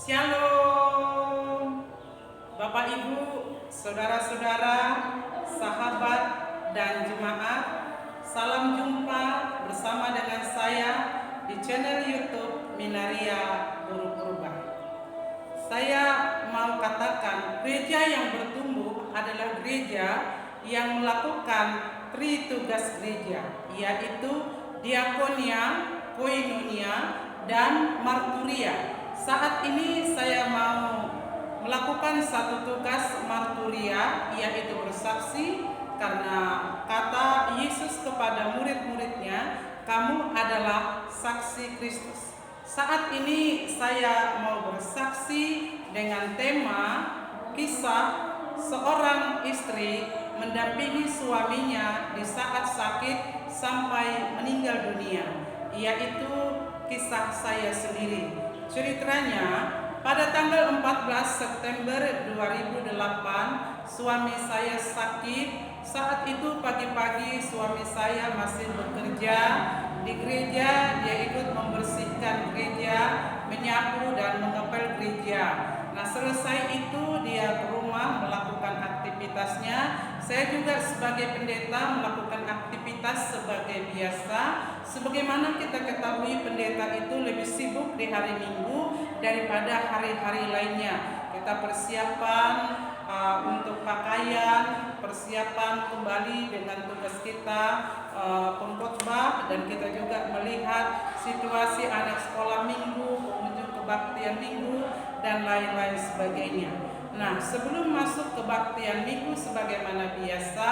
Shalom, Bapak Ibu, saudara-saudara, sahabat dan jemaat. Salam jumpa bersama dengan saya di channel YouTube Minaria Guru Purba. Saya mau katakan, gereja yang bertumbuh adalah gereja yang melakukan tugas gereja, yaitu diakonia, koinonia, dan marturia. Saat ini saya mau melakukan satu tugas marturia, yaitu bersaksi, karena kata Yesus kepada murid-muridnya, kamu adalah saksi Kristus. Saat ini saya mau bersaksi dengan tema kisah seorang istri mendampingi suaminya di saat sakit sampai meninggal dunia, yaitu kisah saya sendiri. Ceritanya, pada tanggal 14 September 2008, suami saya sakit. Saat itu pagi-pagi suami saya masih bekerja di gereja. Dia ikut membersihkan gereja, menyapu dan mengepel gereja. Nah, selesai itu dia ke rumah melakukan aktivitasnya. Saya juga sebagai pendeta melakukan aktivitas sebagai biasa. Sebagaimana kita ketahui, pendeta itu lebih sibuk di hari Minggu daripada hari-hari lainnya. Kita persiapan untuk pakaian, persiapan kembali dengan tugas kita pengkhotbah, dan kita juga melihat situasi anak sekolah minggu, pengunjung kebaktian minggu, dan lain-lain sebagainya. Nah, sebelum masuk kebaktian minggu sebagaimana biasa,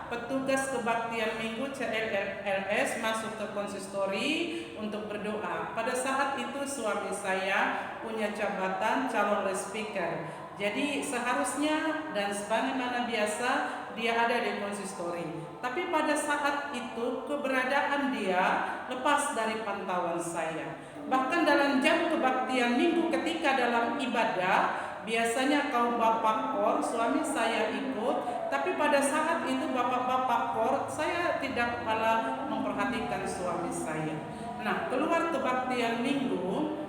petugas kebaktian minggu CLLS masuk ke konsistori untuk berdoa. Pada saat itu suami saya punya jabatan calon speaker. Jadi seharusnya dan sebagaimana biasa dia ada di konsistori. Tapi pada saat itu keberadaan dia lepas dari pantauan saya. Bahkan dalam jam kebaktian minggu ketika dalam ibadah, biasanya kaum bapak kor, suami saya ikut, tapi pada saat itu bapak-bapak kor, saya tidak malah memperhatikan suami saya. Nah, keluar kebaktian minggu,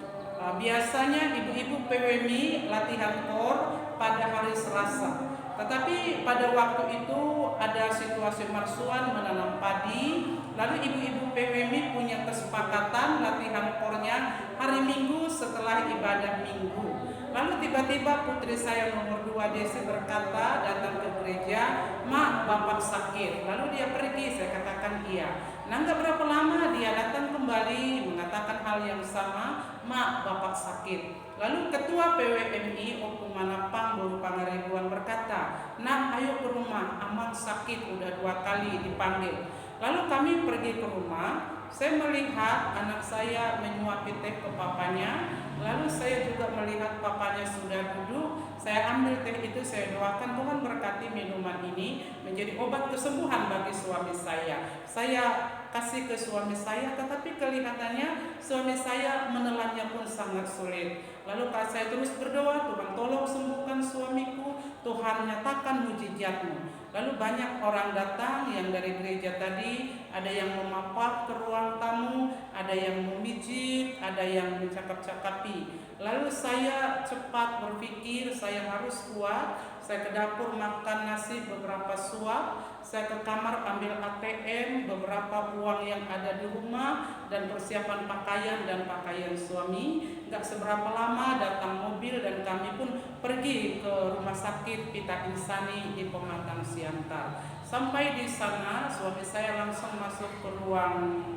biasanya ibu-ibu PWMI latihan kor pada hari Selasa. Tetapi pada waktu itu ada situasi marsuan menanam padi, lalu ibu-ibu PWMI punya kesepakatan latihan kornya hari Minggu setelah ibadah Minggu. Lalu tiba-tiba putri saya nomor 2 Desi berkata, datang ke gereja, "Mak, bapak sakit." Lalu dia pergi, saya katakan iya. Nah, gak berapa lama dia datang kembali mengatakan hal yang sama, "Mak, bapak sakit." Lalu ketua PWMI Opung Manapang Buru Pangaribuan berkata, "Nah, ayo ke rumah, Amang sakit, udah 2 kali dipanggil." Lalu kami pergi ke rumah. Saya melihat anak saya menyuapi teh ke papanya. Lalu saya juga melihat papanya sudah duduk. Saya ambil teh itu, saya doakan Tuhan berkati minuman ini menjadi obat kesembuhan bagi suami saya. Saya kasih ke suami saya, tetapi kelihatannya suami saya menelannya pun sangat sulit. Lalu saya terus berdoa, "Tuhan tolong sembuhkan suamiku, Tuhan nyatakan mujizat-Mu." Lalu banyak orang datang yang dari gereja tadi, ada yang memapak ke ruang tamu, ada yang memijit, ada yang mencakap-cakapi. Lalu saya cepat berpikir, saya harus kuat. Saya ke dapur makan nasi beberapa suap, saya ke kamar ambil ATM, beberapa uang yang ada di rumah, dan persiapan pakaian dan pakaian suami. Gak seberapa lama datang mobil dan kami pun pergi ke rumah sakit Pita Insani di Pematang Siantar. Sampai di sana suami saya langsung masuk ke ruang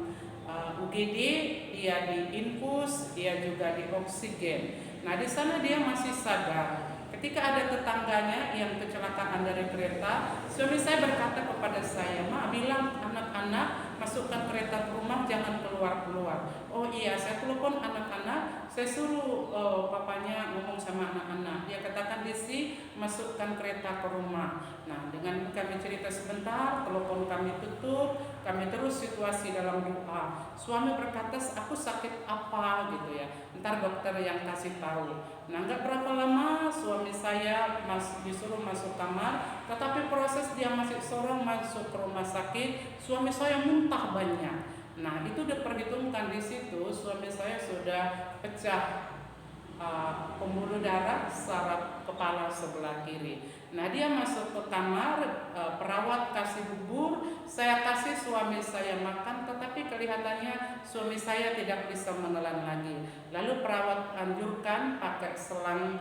UGD, dia diinfus, dia juga di oksigen. Nah, di sana dia masih sadar. Ketika ada tetangganya yang kecelakaan dari kereta, suami saya berkata kepada saya, "Ma, bilang anak-anak masukkan kereta ke rumah, jangan keluar-keluar." "Oh iya," saya telepon anak-anak, saya suruh papanya ngomong sama anak-anak. Dia katakan, "Desi, masukkan kereta ke rumah." Nah, dengan kami cerita sebentar, telepon kami tutup, kami terus situasi dalam doa. Suami berkata, "Aku sakit apa?" gitu ya. Ntar dokter yang kasih tahu. Nah, gak berapa lama suami saya disuruh masuk kamar, tetapi proses dia masih sorong masuk ke rumah sakit, suami saya muntah banyak. Nah, itu diperhitungkan di situ, suami saya sudah pecah pembuluh darah saraf kepala sebelah kiri. Nah, dia masuk ke kamar, perawat kasih bubur, saya kasih suami saya makan, tetapi kelihatannya suami saya tidak bisa menelan lagi. Lalu perawat anjurkan pakai selang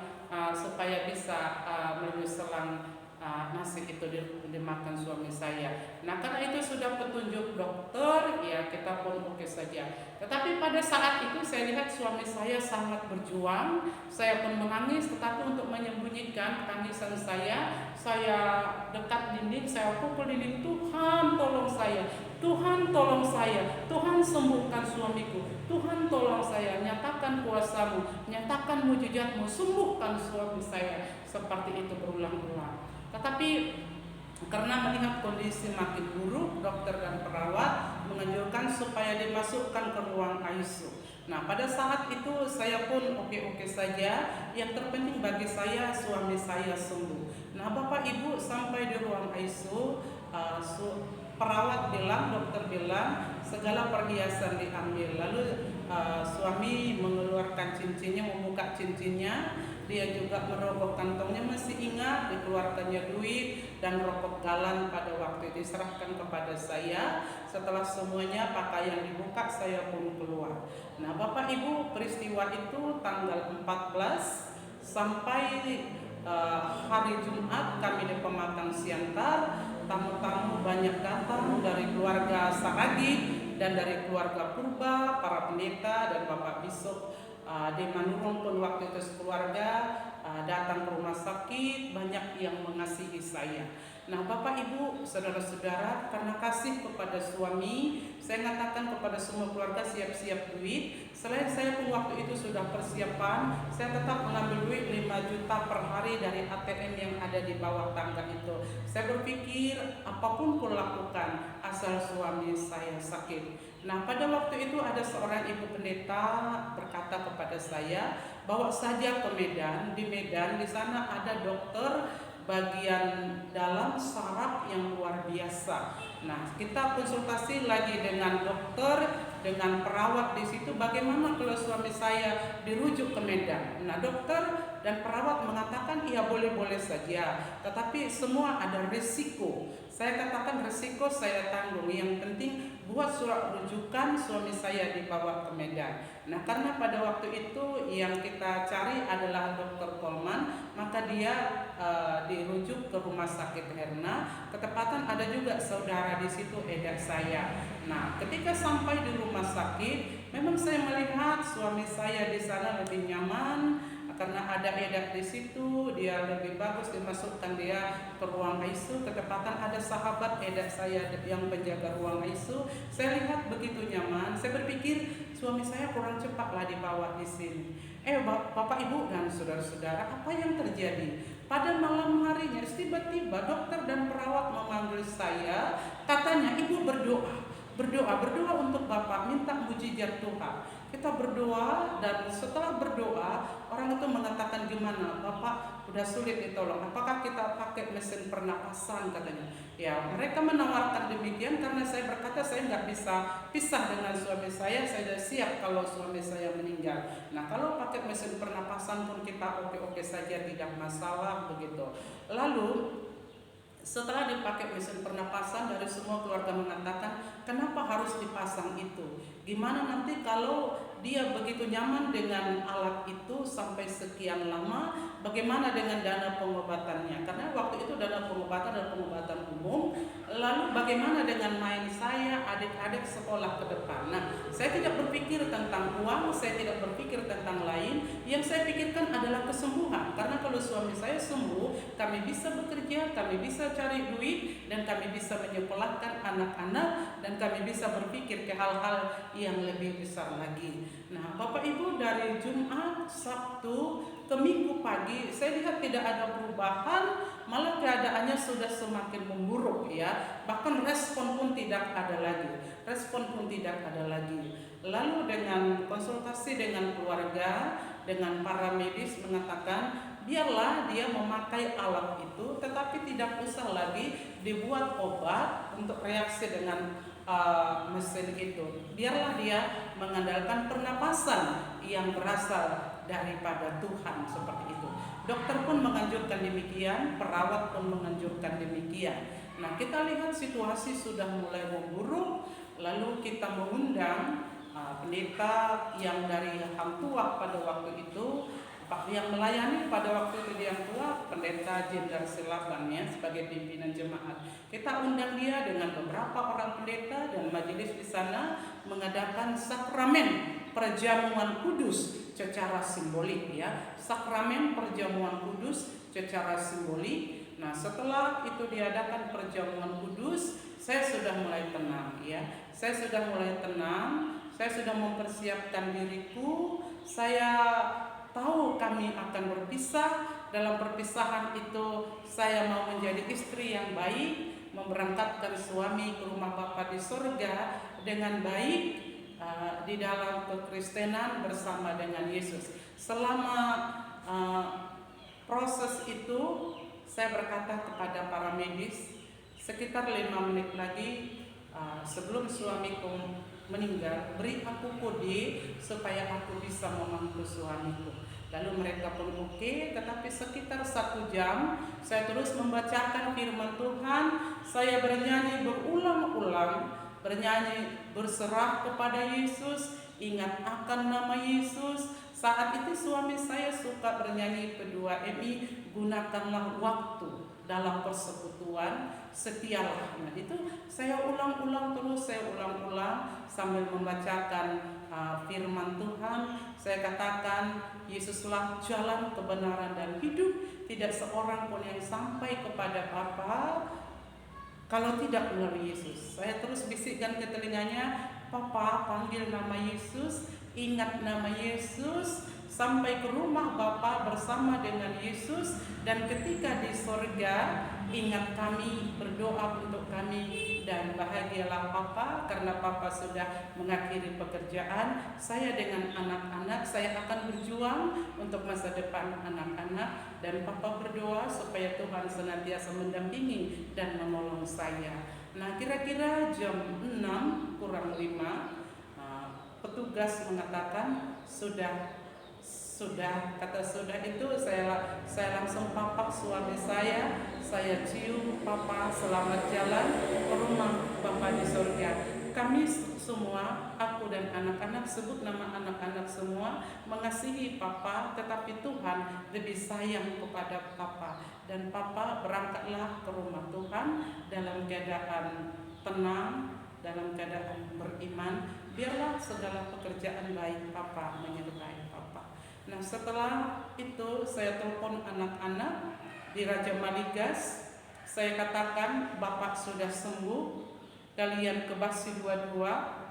supaya bisa melalui selang nasi itu dimakan suami saya. Nah, karena itu sudah petunjuk dokter, ya kita pun oke saja. Tetapi pada saat itu saya lihat suami saya sangat berjuang. Saya pun menangis, tetapi untuk menyembunyikan tangisan saya dekat dinding, saya pukul dinding. Tuhan tolong saya, Tuhan tolong saya, Tuhan sembuhkan suamiku, Tuhan tolong saya, nyatakan kuasa-Mu, nyatakan mujizat-Mu, sembuhkan suami saya. Seperti itu berulang-ulang. Tetapi karena melihat kondisi makin buruk, dokter dan perawat menganjurkan supaya dimasukkan ke ruang ICU. Nah, pada saat itu saya pun oke-oke saja. Yang terpenting bagi saya suami saya sembuh. Nah, Bapak Ibu sampai di ruang ICU, perawat bilang, dokter bilang segala perhiasan diambil. Lalu suami mengeluarkan cincinnya, membuka cincinnya. Dia juga merogoh kantongnya, masih ingat dikeluarkannya duit dan rokok galan pada waktu itu diserahkan kepada saya. Setelah semuanya pakaian dibuka, saya pun keluar. Nah, Bapak Ibu, peristiwa itu tanggal 14 sampai hari Jumat kami di Pematang Siantar. Tamu-tamu banyak datang dari keluarga Saragih dan dari keluarga Purba, para pendeta dan Bapak Bisop. Di Manurung pun waktu itu sekeluarga datang ke rumah sakit, banyak yang mengasihi saya. Nah, Bapak Ibu, saudara-saudara, karena kasih kepada suami, saya mengatakan kepada semua keluarga siap-siap duit. Selain saya pun waktu itu sudah persiapan, saya tetap mengambil duit 5 juta per hari dari ATM yang ada di bawah tangga itu. Saya berpikir apapun pun lakukan asal suami saya sakit. Nah, pada waktu itu ada seorang ibu pendeta berkata kepada saya, bawa saja ke Medan. Di Medan di sana ada dokter bagian dalam saraf yang luar biasa. Nah, kita konsultasi lagi dengan dokter, dengan perawat di situ, bagaimana kalau suami saya dirujuk ke Medan. Nah, dokter dan perawat mengatakan iya boleh-boleh saja, tetapi semua ada risiko. Saya katakan risiko saya tanggung, yang penting buat surat rujukan suami saya dibawa ke Medan. Nah, karena pada waktu itu yang kita cari adalah Dr. Coleman, maka dia dirujuk ke rumah sakit Herna. Ketepatan ada juga saudara di situ, edak saya. Nah, ketika sampai di rumah sakit, memang saya melihat suami saya di sana lebih nyaman karena ada edak di situ, dia lebih bagus dimasukkan dia ke ruang ICU. Ketepatan ada sahabat edak saya yang penjaga ruang ICU. Saya lihat begitu nyaman. Saya berpikir suami saya kurang cepatlah dibawa di sini. Bapak Ibu dan saudara-saudara, apa yang terjadi? Pada malam harinya tiba-tiba dokter dan perawat memanggil saya. Katanya, Ibu berdoa untuk Bapak, minta mujizat Tuhan. Kita berdoa, dan setelah berdoa orang itu mengatakan, gimana Bapak, udah sulit ditolong, apakah kita pakai mesin pernapasan, katanya. Ya, mereka menawarkan demikian karena saya berkata saya nggak bisa pisah dengan suami saya sudah siap kalau suami saya meninggal. Nah, kalau pakai mesin pernapasan pun kita oke-oke saja, tidak masalah begitu. Lalu setelah dipakai mesin pernapasan, dari semua keluarga mengatakan, kenapa harus dipasang itu? Gimana nanti kalau dia begitu nyaman dengan alat itu sampai sekian lama, bagaimana dengan dana pengobatannya? Karena waktu itu dana pengobatan dan pengobatan umum. Lalu bagaimana dengan main saya, adik-adik sekolah ke depan? Nah, saya tidak berpikir tentang uang, saya tidak berpikir tentang lain. Yang saya pikirkan adalah kesembuhan. Karena kalau suami saya sembuh, kami bisa bekerja, kami bisa cari duit, dan kami bisa menyekolahkan anak-anak, dan kami bisa berpikir ke hal-hal yang lebih besar lagi. Nah, Bapak Ibu, dari Jumat, Sabtu ke Minggu pagi, saya lihat tidak ada perubahan, malah keadaannya sudah semakin memburuk ya. Bahkan respon pun tidak ada lagi. Lalu dengan konsultasi dengan keluarga, dengan para medis mengatakan, biarlah dia memakai alat itu, tetapi tidak usah lagi dibuat obat untuk reaksi dengan mesin itu. Biarlah dia mengandalkan pernapasan yang berasal daripada Tuhan, seperti itu. Dokter pun menganjurkan demikian, perawat pun menganjurkan demikian. Nah, kita lihat situasi sudah mulai memburuk, lalu kita mengundang pendeta yang dari Hang Tuah pada waktu itu, yang melayani pada waktu itu di Hang Tuah, pendeta Jenderal Silaban ya, sebagai pimpinan jemaat. Kita undang dia dengan beberapa orang pendeta dan majelis di sana mengadakan sakramen perjamuan kudus secara simbolik ya, sakramen perjamuan kudus secara simbolik. Nah, setelah itu diadakan perjamuan kudus, saya sudah mulai tenang ya. Saya sudah mulai tenang, saya sudah mempersiapkan diriku. Saya tahu kami akan berpisah. Dalam perpisahan itu saya mau menjadi istri yang baik, memberangkatkan suami ke rumah Bapa di surga dengan baik, di dalam kekristenan bersama dengan Yesus. Selama proses itu saya berkata kepada para medis, sekitar 5 menit lagi sebelum suamiku meninggal, beri aku kode supaya aku bisa memanggil suamiku. Lalu mereka pun oke, tetapi sekitar 1 jam saya terus membacakan firman Tuhan. Saya bernyanyi berulang-ulang, bernyanyi berserah kepada Yesus, ingat akan nama Yesus. Saat itu suami saya suka bernyanyi kedua Emi, gunakanlah waktu dalam persekutuan, setialah. Nah, itu saya ulang-ulang terus, saya ulang-ulang sambil membacakan firman Tuhan. Saya katakan, Yesuslah jalan, kebenaran, dan hidup. Tidak seorang pun yang sampai kepada Bapa kalau tidak melalui Yesus. Saya terus bisikkan ke telinganya, Papa panggil nama Yesus, ingat nama Yesus, sampai ke rumah Bapa bersama dengan Yesus. Dan ketika di sorga, ingat kami, berdoa untuk kami, dan bahagialah Papa karena Papa sudah mengakhiri pekerjaan. Saya dengan anak-anak, saya akan berjuang untuk masa depan anak-anak, dan Papa berdoa supaya Tuhan senantiasa mendampingi dan menolong saya. Nah, kira-kira jam 6 kurang 5, petugas mengatakan sudah, kata sudah itu saya langsung papak suami saya cium, Papa selamat jalan ke rumah Bapa di surga. Kami semua, aku dan anak-anak, sebut nama anak-anak semua, mengasihi Papa, tetapi Tuhan lebih sayang kepada Papa. Dan Papa berangkatlah ke rumah Tuhan dalam keadaan tenang, dalam keadaan beriman. Biarlah segala pekerjaan baik Papa menyertai Papa. Nah, setelah itu saya telepon anak-anak di Raja Maligas. Saya katakan, Bapak sudah sembuh, kalian ke Basi 22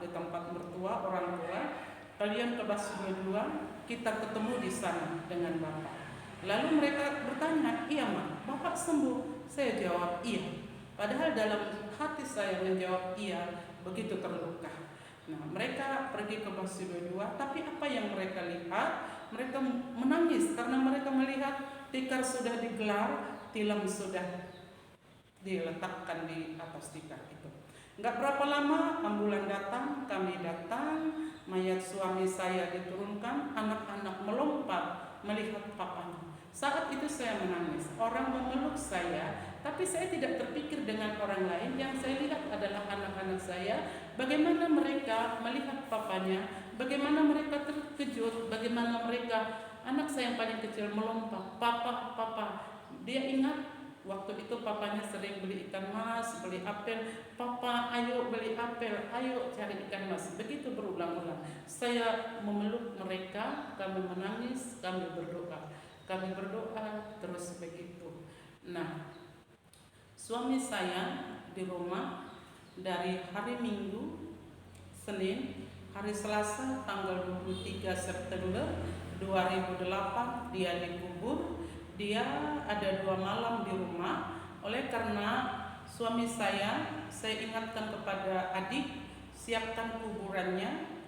di tempat mertua orang tua, kalian ke Basi 22, kita ketemu di sana dengan Bapak. Lalu mereka bertanya, iya Ma, Bapak sembuh? Saya jawab iya, padahal dalam hati saya menjawab iya, begitu terluka. Nah, mereka pergi ke Basi 22, tapi apa yang mereka lihat? Mereka menangis karena mereka melihat tikar sudah digelar, tilam sudah diletakkan di atas tikar itu. Enggak berapa lama ambulan datang, kami datang, mayat suami saya diturunkan, anak-anak melompat melihat papanya. Saat itu saya menangis, orang memeluk saya, tapi saya tidak terpikir dengan orang lain. Yang saya lihat adalah anak-anak saya, bagaimana mereka melihat papanya, bagaimana mereka terkejut, bagaimana mereka, anak saya yang paling kecil melompat, Papa, Papa. Dia ingat waktu itu papanya sering beli ikan mas, beli apel. Papa, ayo beli apel, ayo cari ikan mas. Begitu berulang-ulang. Saya memeluk mereka, kami menangis, kami berdoa. Kami berdoa terus begitu. Nah, suami saya di rumah dari hari Minggu, Senin, hari Selasa tanggal 23 September 2008 dia dikubur. Dia ada 2 malam di rumah. Oleh karena suami saya ingatkan kepada adik, siapkan kuburannya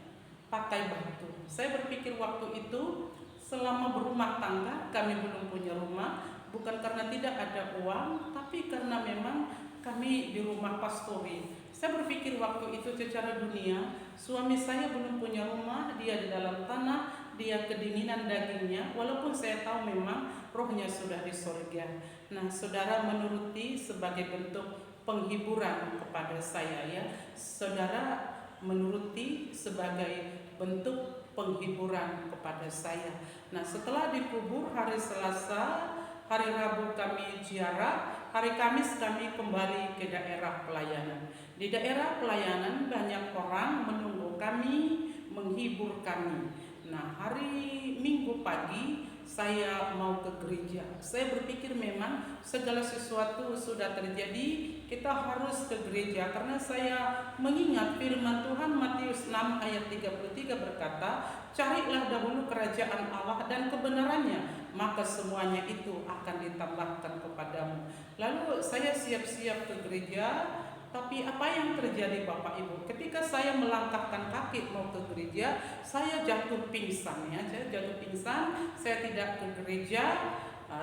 pakai batu. Saya berpikir waktu itu, selama berumah tangga, kami belum punya rumah, bukan karena tidak ada uang, tapi karena memang kami di rumah pastori. Saya berpikir waktu itu secara dunia, suami saya belum punya rumah, dia di dalam tanah, dia dia kedinginan dagingnya, walaupun saya tahu memang rohnya sudah di surga. Nah, saudara menuruti sebagai bentuk penghiburan kepada saya ya. Saudara menuruti sebagai bentuk penghiburan kepada saya. Nah, setelah dikubur hari Selasa, hari Rabu kami ziarah, hari Kamis kami kembali ke daerah pelayanan. Di daerah pelayanan banyak orang menunggu kami, menghibur kami. Nah, hari Minggu pagi saya mau ke gereja. Saya berpikir memang segala sesuatu sudah terjadi, kita harus ke gereja, karena saya mengingat firman Tuhan Matius 6 ayat 33 berkata, carilah dahulu kerajaan Allah dan kebenarannya, maka semuanya itu akan ditambahkan kepadamu. Lalu saya siap-siap ke gereja. Tapi apa yang terjadi Bapak Ibu? Ketika saya melangkahkan kaki mau ke gereja, saya jatuh pingsan ya. Saya jatuh pingsan, saya tidak ke gereja.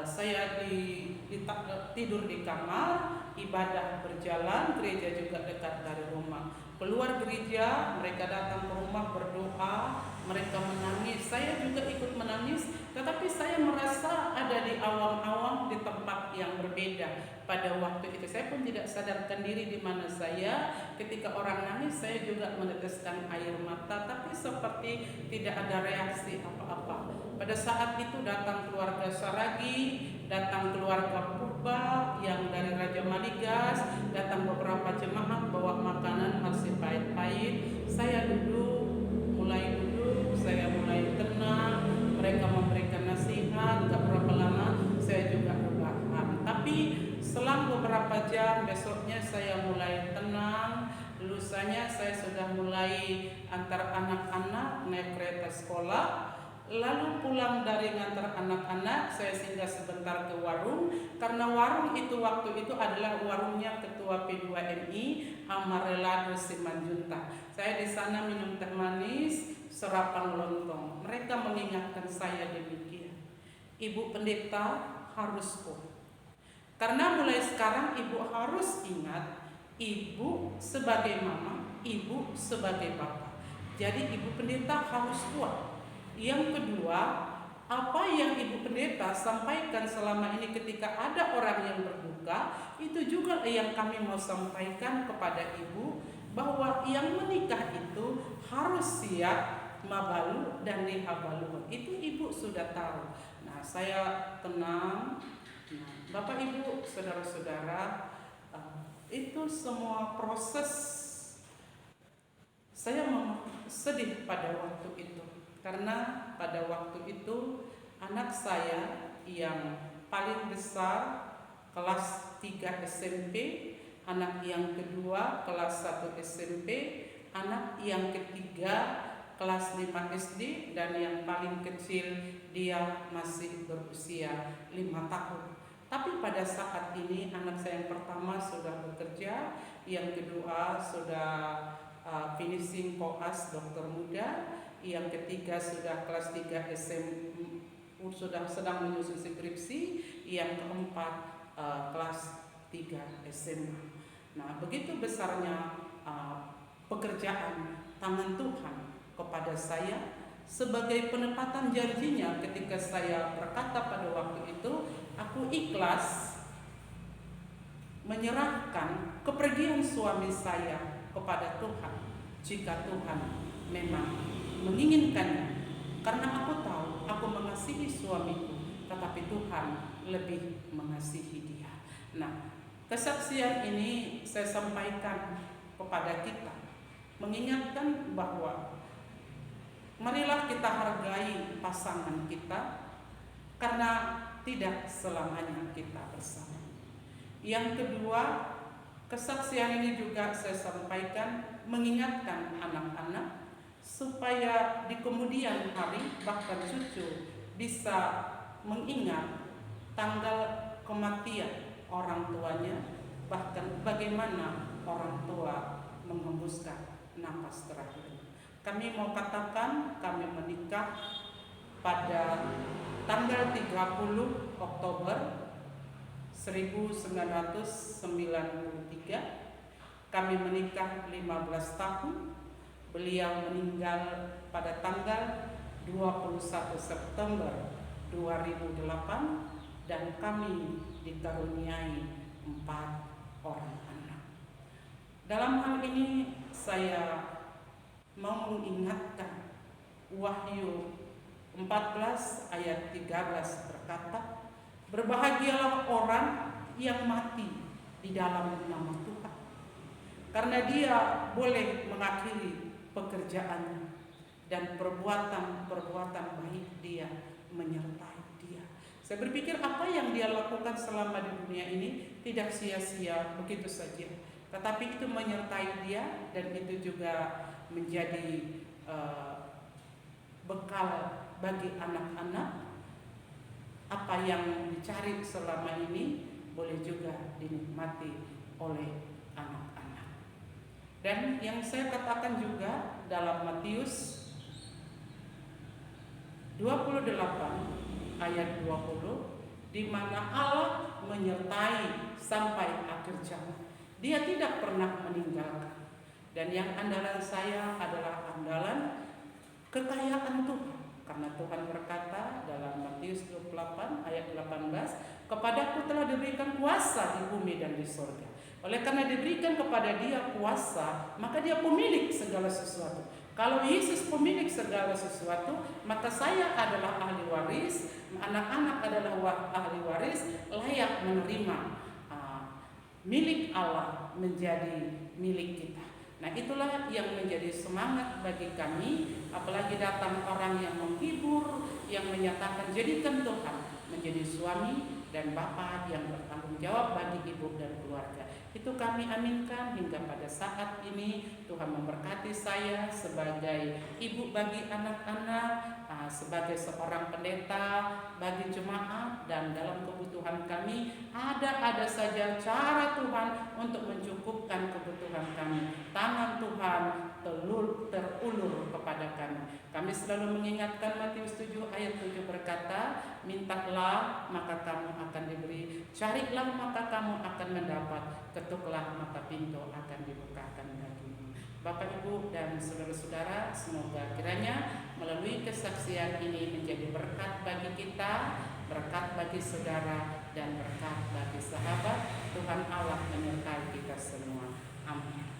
Saya tidur di kamar, ibadah berjalan, gereja juga dekat dari rumah. Keluar gereja, mereka datang ke rumah berdoa, mereka menangis. Saya juga ikut menangis, tetapi saya merasa ada di awang-awang di tempat yang berbeda. Pada waktu itu saya pun tidak sadarkan diri di mana saya. Ketika orang nangis, saya juga meneteskan air mata, tapi seperti tidak ada reaksi apa-apa. Pada saat itu datang keluarga Saragi, datang keluarga Purba yang dari Raja Maligas, datang beberapa jemaat bawa makanan masih pahit-pahit. Saya mulai duduk, saya mulai tenang. Mereka memberikan nasihat, gak berapa lama saya juga rebahan. Tapi selang beberapa jam besoknya saya mulai tenang. Lusanya saya sudah mulai antar anak-anak naik kereta sekolah. Lalu pulang dari ngantar anak-anak, saya singgah sebentar ke warung, karena warung itu waktu itu adalah warungnya Ketua P2MI Amarelado Simanjuntak. Saya di sana minum teh manis, serapan lontong. Mereka mengingatkan saya demikian, Ibu Pendeta harus kuat. Karena mulai sekarang ibu harus ingat, ibu sebagai mama, ibu sebagai bapak. Jadi ibu pendeta harus kuat. Yang kedua, apa yang ibu pendeta sampaikan selama ini ketika ada orang yang berduka, itu juga yang kami mau sampaikan kepada ibu, bahwa yang menikah itu harus siap mabalu dan lihabalu. Itu ibu sudah tahu. Nah, saya tenang. Bapak Ibu, saudara-saudara, itu semua proses saya sedih pada waktu itu, karena pada waktu itu anak saya yang paling besar kelas 3 SMP, anak yang kedua kelas 1 SMP, anak yang ketiga kelas 5 SD, dan yang paling kecil dia masih berusia 5 tahun. Tapi pada saat ini anak saya yang pertama sudah bekerja, yang kedua sudah finishing koas dokter muda, yang ketiga sudah kelas 3 SMP, sudah sedang menyusun skripsi, yang keempat kelas 3 SMA. Nah, begitu besarnya pekerjaan tangan Tuhan kepada saya, sebagai penepatan janjinya ketika saya berkata pada waktu itu, aku ikhlas menyerahkan kepergian suami saya kepada Tuhan jika Tuhan memang menginginkannya. Karena aku tahu aku mengasihi suamiku, tetapi Tuhan lebih mengasihi dia. Nah, kesaksian ini saya sampaikan kepada kita, mengingatkan bahwa marilah kita hargai pasangan kita, karena tidak selamanya kita bersama. Yang kedua, kesaksian ini juga saya sampaikan mengingatkan anak-anak supaya di kemudian hari bahkan cucu bisa mengingat tanggal kematian orang tuanya, bahkan bagaimana orang tua menghembuskan napas terakhir. Kami mau katakan kami menikah pada tanggal 30 Oktober 1993. Kami menikah 15 tahun. Beliau meninggal pada tanggal 21 September 2008 dan kami dikaruniai 4 orang anak. Dalam hal ini saya mau mengingatkan Wahyu 14 ayat 13 berkata, berbahagialah orang yang mati di dalam nama Tuhan, karena dia boleh mengakhiri pekerjaannya dan perbuatan-perbuatan baik dia menyertai dia. Saya berpikir apa yang dia lakukan selama di dunia ini tidak sia-sia begitu saja, tetapi itu menyertai dia dan itu juga menjadi bekal bagi anak-anak. Apa yang dicari selama ini boleh juga dinikmati oleh anak-anak. Dan yang saya katakan juga dalam Matius 28 ayat 20, di mana Allah menyertai sampai akhir zaman. Dia tidak pernah meninggalkan. Dan yang andalan saya adalah andalan kekayaan Tuhan. Karena Tuhan berkata dalam Matius 28 ayat 18, kepadaku telah diberikan kuasa di bumi dan di surga. Oleh karena diberikan kepada dia kuasa, maka dia pemilik segala sesuatu. Kalau Yesus pemilik segala sesuatu, maka saya adalah ahli waris, anak-anak adalah ahli waris, layak menerima milik Allah menjadi milik kita. Nah, itulah yang menjadi semangat bagi kami, apalagi datang orang yang menghibur, yang menyatakan jadikan Tuhan menjadi suami dan bapa yang bertanggung jawab bagi ibu dan keluarga. Itu kami aminkan hingga pada saat ini. Tuhan memberkati saya sebagai ibu bagi anak-anak, sebagai seorang pendeta bagi jemaat, dan dalam kebutuhan kami ada saja cara Tuhan untuk mencukupkan kebutuhan kami. Tangan Tuhan terulur kepada kami. Kami selalu mengingatkan Matius 7 ayat 7 berkata, mintalah maka kamu akan diberi, carilah maka kamu akan mendapat, ketuklah maka pintu akan dibukakan bagimu. Bapak, Ibu, dan saudara-saudara, semoga kiranya melalui kesaksian ini menjadi berkat bagi kita, berkat bagi saudara, dan berkat bagi sahabat. Tuhan Allah menyertai kita semua. Amin.